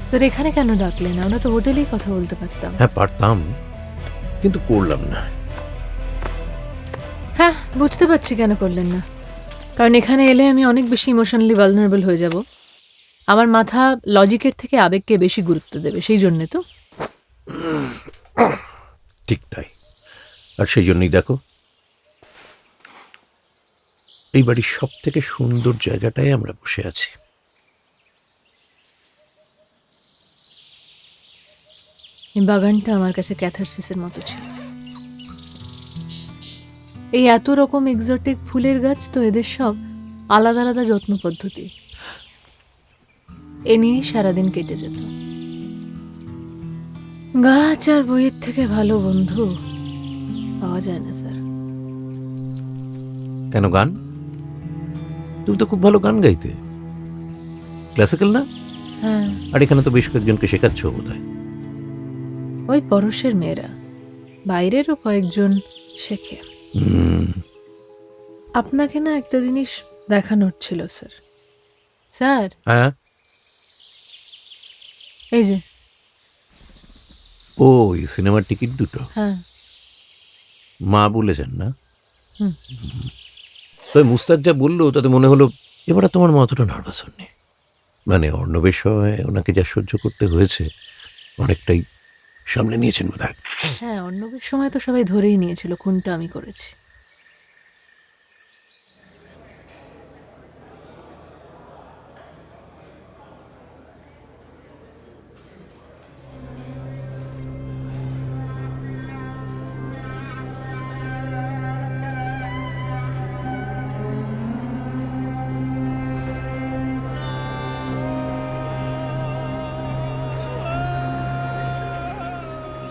Sir এখানে কেন ডাকলেন? আমরা তো হোটেলেই কথা বলতে পারতাম। হ্যাঁ পারতাম, কিন্তু করলাম না। হ্যাঁ, বুঝতে পারছি কেন করলেন না। কারণ এখানে এলে আমি অনেক বেশি ইমোশনালি ভালনারেবল হয়ে যাব। আমার মাথা লজিকের থেকে আবেগকে বেশি গুরুত্ব দেবে, সেই জন্যে তো। ঠিক তাই। আর সেই জন্যই দেখো, এই বাড়ির সব থেকে সুন্দর জায়গাটায় আমরা বসে আছি। এই বাগানটা আমার কাছে ক্যাথারসিসের মতো ছিল। এই এত রকম এক্সোটিক ফুলের গাছ তো, এদের সব আলাদা আলাদা যত্ন পদ্ধতি। এ নিয়েই সারাদিন কেটে যেত। গাছ আর বইয়ের থেকে ভালো বন্ধু পাওয়া যায় না স্যার। কেন গান? তুমি তো খুব ভালো গান গাইতে, ক্লাসিক্যাল না? হ্যাঁ, আর এখানে তো বেশ কয়েকজনকে শেখাচ্ছ বোধহয়। ওই পরশের মেয়েরা, বাইরেরও কয়েকজন শেখে। আপনাকে না একটা জিনিস দেখানোর ছিল স্যার। স্যার হ্যাঁ, এই যে। ওই সিনেমার টিকিট দুটো হ্যাঁ। মা বলেছেন না? হুম। তবে মুস্তাক যা বললো তাতে মনে হলো এবার আর তোমার মা অতটা নার্ভাস হননি। মানে অর্ণবের সময় ওনাকে যা সহ্য করতে হয়েছে অনেকটাই সামনে নিয়েছেন বোধহয়। হ্যাঁ, অর্ণবের সময় তো সবাই ধরেই নিয়েছিল খুনটা আমি করেছি।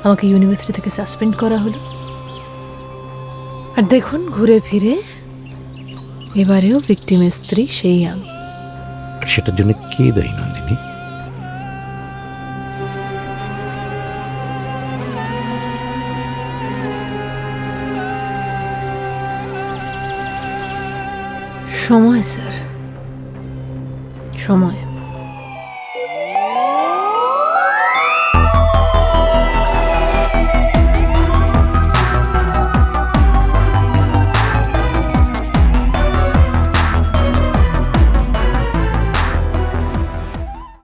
আমাকে ইউনিভার্সিটি থেকে সাসপেন্ড করা হলো। আর দেখুন ঘুরে ফিরে এবারেও ভিকটিমের স্ত্রী সেই আমি। আর সেটার জন্য কে দায়ী নন্দিনী? সময় স্যার, সময়।